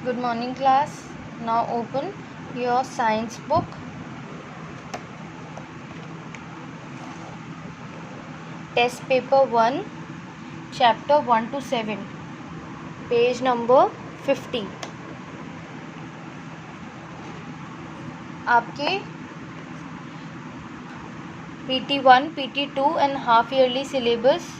Good morning class. Now open your science book. Test paper 1, chapter 1 to 7, page number 50. आपके PT1, PT2 and half yearly syllabus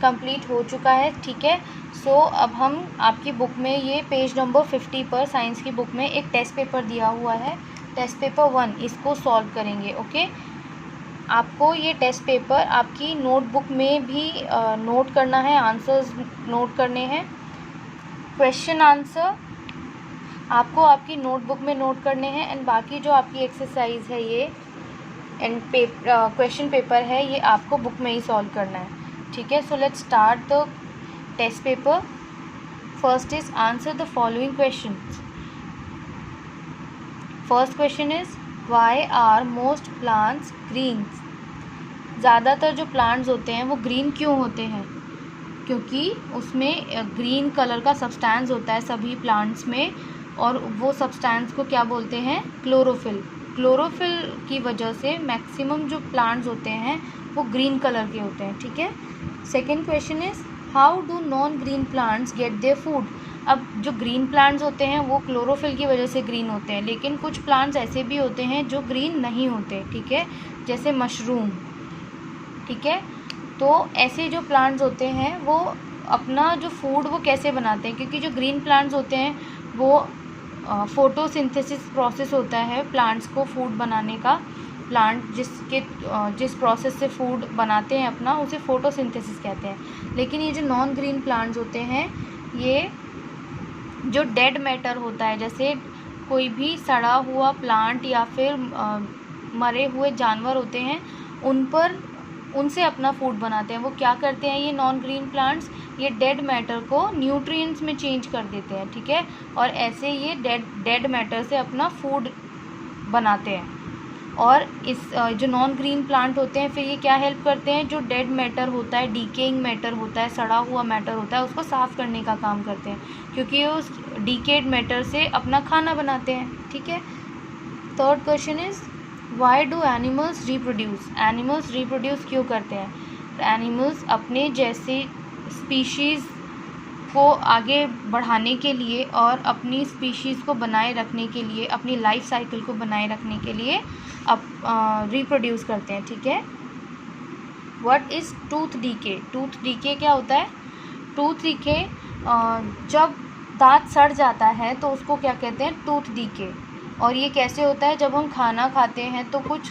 complete हो चुका है. ठीक है. सो अब हम आपकी बुक में ये पेज नंबर 50 पर साइंस की बुक में एक टेस्ट पेपर दिया हुआ है. टेस्ट पेपर 1 इसको सॉल्व करेंगे. ओके. आपको ये टेस्ट पेपर आपकी नोटबुक में भी नोट करना है. आंसर्स नोट करने हैं. क्वेश्चन आंसर आपको आपकी नोटबुक में नोट करने हैं एंड बाकी जो आपकी एक्सरसाइज है ये एंड क्वेश्चन पेपर है ये आपको बुक में ही सॉल्व करना है. ठीक है. So let's start the test paper. First is answer the following questions. First question is why are most plants green. ज़्यादातर जो प्लांट्स होते हैं वो ग्रीन क्यों होते हैं? क्योंकि उसमें ग्रीन कलर का सब्सटेंस होता है सभी प्लांट्स में और वो सब्सटेंस को क्या बोलते हैं? क्लोरोफिल. क्लोरोफिल की वजह से मैक्सिमम जो प्लांट्स होते हैं वो ग्रीन कलर के होते हैं. ठीक है. Second question is how do non green plants get their food. अब जो ग्रीन प्लांट्स होते हैं वो क्लोरोफिल की वजह से ग्रीन होते हैं, लेकिन कुछ प्लांट्स ऐसे भी होते हैं जो ग्रीन नहीं होते. ठीक है. जैसे मशरूम. ठीक है. तो ऐसे जो प्लांट्स होते हैं वो अपना जो फूड वो कैसे बनाते हैं? क्योंकि जो ग्रीन प्लांट्स होते हैं वो फोटोसिंथेसिस प्रोसेस होता है प्लांट्स को फूड बनाने का. प्लांट जिस प्रोसेस से फूड बनाते हैं अपना उसे फोटोसिंथेसिस कहते हैं. लेकिन ये जो नॉन ग्रीन प्लांट्स होते हैं ये जो डेड मैटर होता है, जैसे कोई भी सड़ा हुआ प्लांट या फिर मरे हुए जानवर होते हैं उनसे अपना फूड बनाते हैं. वो क्या करते हैं ये नॉन ग्रीन प्लांट्स? ये डेड मैटर को न्यूट्रिएंट्स में चेंज कर देते हैं. ठीक है. और ऐसे ये डेड मैटर से अपना फूड बनाते हैं. और इस जो नॉन ग्रीन प्लांट होते हैं फिर ये क्या हेल्प करते हैं? जो डेड मैटर होता है, डीकेइंग मैटर होता है, सड़ा हुआ मैटर होता है, उसको साफ़ करने का काम करते हैं क्योंकि उस डीकेड मैटर से अपना खाना बनाते हैं. ठीक है. Third question is why do animals reproduce. Animals reproduce क्यों करते हैं? एनिमल्स अपने जैसे स्पीशीज़ को आगे बढ़ाने के लिए और अपनी स्पीशीज़ को बनाए रखने के लिए, अपनी लाइफ साइकिल को बनाए रखने के लिए रिप्रोड्यूस करते हैं. ठीक है. What is tooth decay. Tooth decay क्या होता है? टूथ डीके जब दांत सड़ जाता है तो उसको क्या कहते हैं? Tooth decay. और ये कैसे होता है? जब हम खाना खाते हैं तो कुछ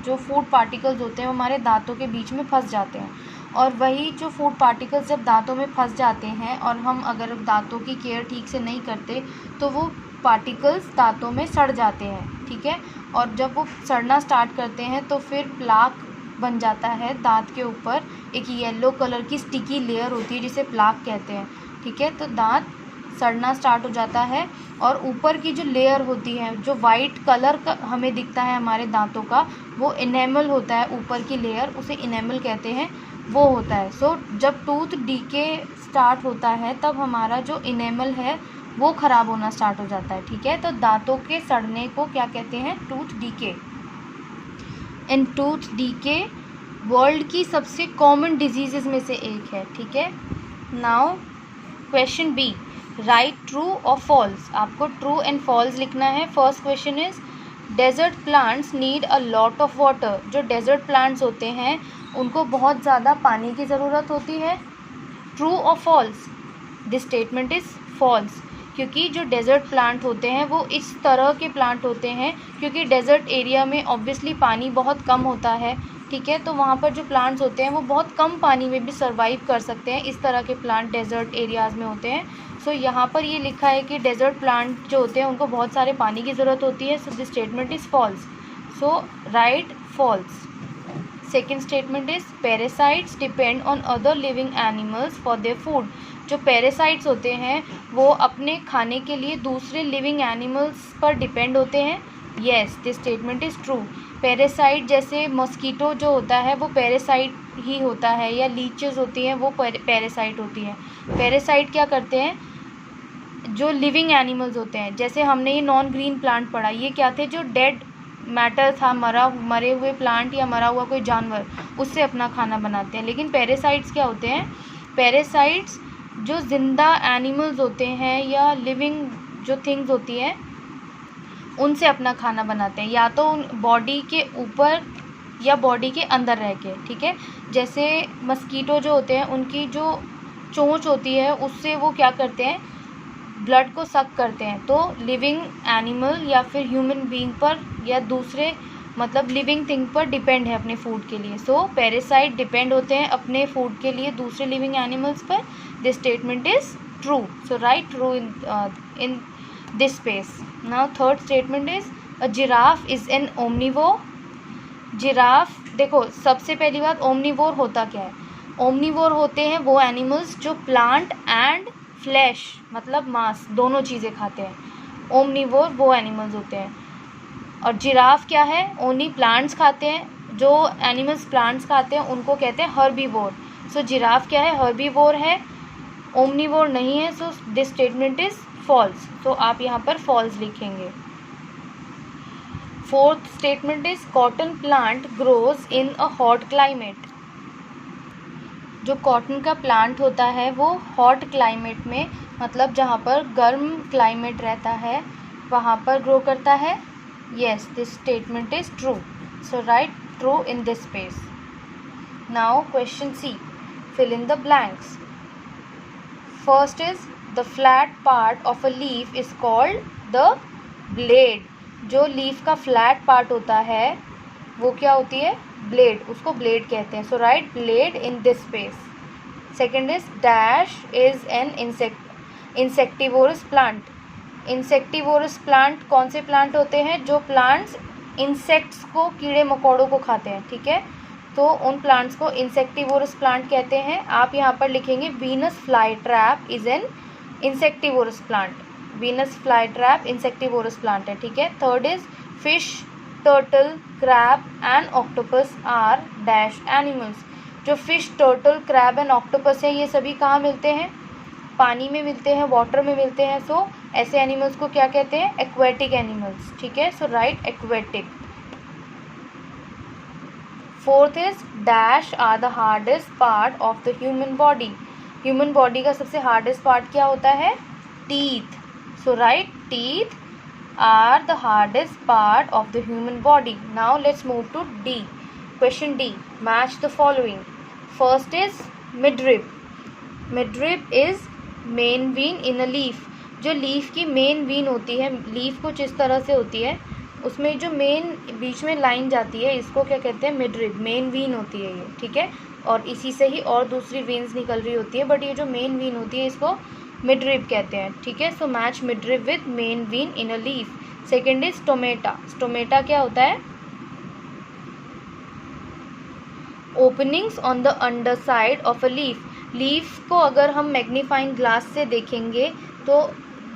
जो फूड पार्टिकल्स होते हैं वो हमारे दांतों के बीच में फंस जाते हैं और वही जो फूड पार्टिकल्स जब दांतों में फंस जाते हैं और हम अगर दांतों की केयर ठीक से नहीं करते तो वो पार्टिकल्स दांतों में सड़ जाते हैं. ठीक है. और जब वो सड़ना स्टार्ट करते हैं तो फिर प्लाक बन जाता है दांत के ऊपर. एक येलो कलर की स्टिकी लेयर होती है जिसे प्लाक कहते हैं. ठीक है. तो दांत सड़ना स्टार्ट हो जाता है और ऊपर की जो लेयर होती है, जो वाइट कलर का हमें दिखता है हमारे दांतों का, वो इनेमल होता है. ऊपर की लेयर उसे इनेमल कहते हैं, वो होता है. सो जब टूथ डीके स्टार्ट होता है तब हमारा जो इनेमल है वो ख़राब होना स्टार्ट हो जाता है. ठीक है. तो दांतों के सड़ने को क्या कहते हैं? Tooth decay. And tooth decay world की सबसे कॉमन डिजीज़ में से एक है. ठीक है. Now question B. Write true और फॉल्स. आपको ट्रू एंड फॉल्स लिखना है. First question is desert plants need a lot of water. जो डेजर्ट प्लांट्स होते हैं उनको बहुत ज़्यादा पानी की ज़रूरत होती है. ट्रू और false. This statement is false. क्योंकि जो डेजर्ट प्लांट होते हैं वो इस तरह के प्लांट होते हैं क्योंकि डेजर्ट एरिया में ऑब्वियसली पानी बहुत कम होता है. ठीक है. तो वहाँ पर जो प्लांट्स होते हैं वो बहुत कम पानी में भी सर्वाइव कर सकते हैं. इस तरह के प्लांट डेजर्ट एरियाज़ में होते हैं. सो यहाँ पर ये लिखा है कि डेजर्ट प्लांट जो होते हैं उनको बहुत सारे पानी की ज़रूरत होती है. So this statement is false. So write false. Second statement is parasites depend on other living animals for their food. जो पैरासाइट्स होते हैं वो अपने खाने के लिए दूसरे लिविंग एनिमल्स पर डिपेंड होते हैं. Yes, this statement is true. Parasite जैसे मॉस्किटो जो होता है वो पैरासाइट ही होता है, या लीचेस होती हैं वो पैरासाइट होती हैं. पैरासाइट क्या करते हैं? जो लिविंग एनिमल्स होते हैं, जैसे हमने ये नॉन ग्रीन प्लांट पढ़ा, ये क्या थे, जो डेड मैटर था, मरे हुए प्लांट या मरा हुआ कोई जानवर, उससे अपना खाना बनाते हैं। लेकिन पैरासाइट्स क्या होते हैं, पैरासाइट्स जो जिंदा एनिमल्स होते हैं या लिविंग जो थिंग्स होती हैं उनसे अपना खाना बनाते हैं, या तो उन बॉडी के ऊपर या बॉडी के अंदर रह के, ठीक है। जैसे मस्कीटो जो होते हैं उनकी जो चोंच होती है उससे वो क्या करते हैं, ब्लड को सक करते हैं। तो लिविंग एनिमल या फिर ह्यूमन बीइंग पर या दूसरे मतलब लिविंग थिंग पर डिपेंड है अपने फूड के लिए। सो पैरासाइट डिपेंड होते हैं अपने फूड के लिए दूसरे लिविंग एनिमल्स पर। This statement is true, so write true in this space. Now third statement is a giraffe is an omnivore. Giraffe, देखो सबसे पहली बात, ओमनिवोर होता क्या है, ओमनिवोर होते हैं वो एनिमल्स जो प्लांट एंड फ्लैश मतलब मांस दोनों चीज़ें खाते हैं, ओमनिवोर वो एनिमल्स होते हैं। और जिराफ क्या है, ओनली प्लांट्स खाते हैं, जो एनिमल्स प्लांट्स खाते हैं उनको कहते हैं हर्बीवोर। सो जिराफ क्या है, हर्बीवोर है, ओमनिवोर नहीं है। So this statement is false, तो आप यहाँ पर फॉल्स लिखेंगे। Fourth statement is cotton plant grows in a hot climate. जो कॉटन का प्लांट होता है वो हॉट क्लाइमेट में, मतलब जहाँ पर गर्म क्लाइमेट रहता है वहाँ पर ग्रो करता है। Yes, this statement is true, so write true in this space. Now question C, fill in the blanks. First is the flat part of a leaf is called the blade. जो leaf का flat part होता है वो क्या होती है, blade, उसको blade कहते हैं। So right blade in this space. Second is dash is an insectivorous plant. Insectivorous plant कौन से प्लांट होते हैं, जो प्लांट्स इंसेक्ट्स को, कीड़े मकोड़ों को खाते हैं, ठीक है। तो उन प्लांट्स को इंसेक्टिवोरस प्लांट कहते हैं। आप यहाँ पर लिखेंगे Venus fly trap is an insectivorous plant. Venus fly trap insectivorous plant है, ठीक है। Third is fish, turtle, crab and octopus are dash animals. जो fish, turtle, crab and octopus है ये सभी कहाँ मिलते हैं, पानी में मिलते हैं, वाटर में मिलते हैं। सो ऐसे एनिमल्स को क्या कहते हैं, एक्वेटिक एनिमल्स, ठीक है। So right aquatic. Fourth is dash are the hardest part of the human body. Human body का सबसे हार्डेस्ट पार्ट क्या होता है, teeth. So right teeth are the hardest part of the human body. Now let's move to D. Question D. Match the following. First is midrib. Midrib is main vein in a leaf. जो leaf की main vein होती है, leaf कुछ इस तरह से होती है, उसमें जो मेन बीच में लाइन जाती है इसको क्या कहते हैं, मिडरिब, मेन वेन होती है ये, ठीक है। और इसी से ही और दूसरी वेन्स निकल रही होती है, बट ये जो मेन वेन होती है इसको मिडरिब कहते हैं, ठीक है। So match midrib with main vein in a leaf. Second is stomata. Stomata क्या होता है, openings on the under side of a leaf. Leaf को अगर हम मैग्नीफाइंग ग्लास से देखेंगे तो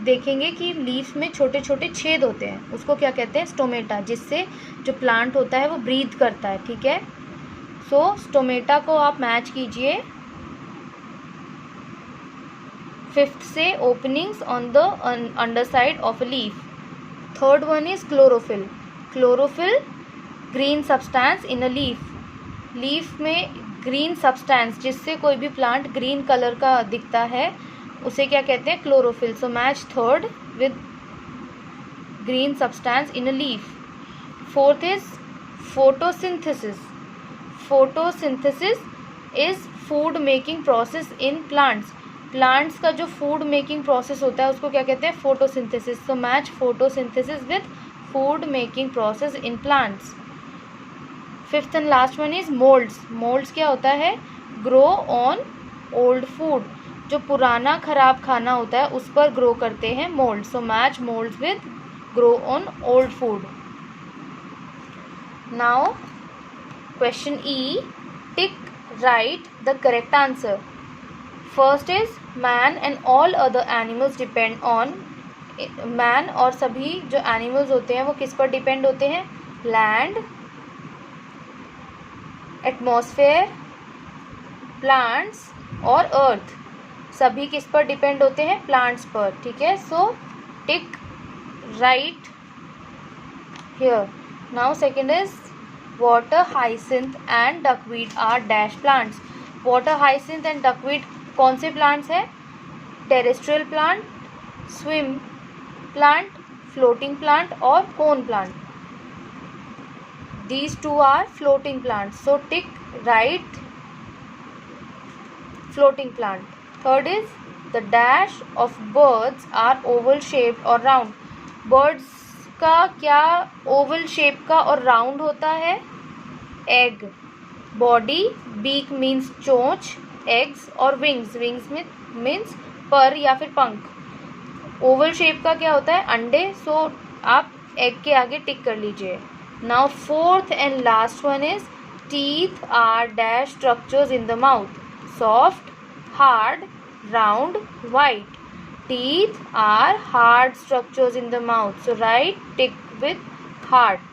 देखेंगे कि लीफ में छोटे छोटे छेद होते हैं, उसको क्या कहते हैं, स्टोमेटा, जिससे जो प्लांट होता है वो ब्रीथ करता है, ठीक है। सो स्टोमेटा को आप मैच कीजिए फिफ्थ से, openings on the under side of a leaf. Third one is chlorophyll. Chlorophyll green substance in a leaf. Leaf में ग्रीन सब्सटेंस जिससे कोई भी प्लांट ग्रीन कलर का दिखता है उसे क्या कहते हैं, chlorophyll. So match third with green substance in a leaf. Fourth is photosynthesis. Photosynthesis is food making process in plants. Plants का जो फूड मेकिंग प्रोसेस होता है उसको क्या कहते हैं, photosynthesis. So match photosynthesis with food making process in plants. Fifth and last one is moulds. Moulds क्या होता है, ग्रो ऑन ओल्ड फूड। जो पुराना खराब खाना होता है उस पर ग्रो करते हैं moulds. So match moulds with grow on old food. Now question E, tick right the correct answer. First is man and all other animals depend on. Man और सभी जो एनिमल्स होते हैं वो किस पर डिपेंड होते हैं, लैंड, एटमॉस्फेयर, प्लांट्स और अर्थ। सभी किस पर डिपेंड होते हैं? प्लांट्स पर, ठीक है। So tick right here. Now second is water hyacinth and duckweed are dash plants. Water hyacinth and duckweed कौन से प्लांट्स हैं? Terrestrial plant, swim plant, floating plant और cone plant. These two are floating plants. So tick right floating plant. Third is the dash of birds are oval shaped or round. Birds का क्या oval shape का और round होता है? Egg. Body, beak means चोंच, eggs और wings. Wings means पर या फिर पंख। ओवल शेप का क्या होता है? अंडे। सो आप एग के आगे टिक कर लीजिए। Now fourth and last one is teeth are dash structures in the mouth. Soft, hard, round, white. Teeth are hard structures in the mouth. So write tick with hard.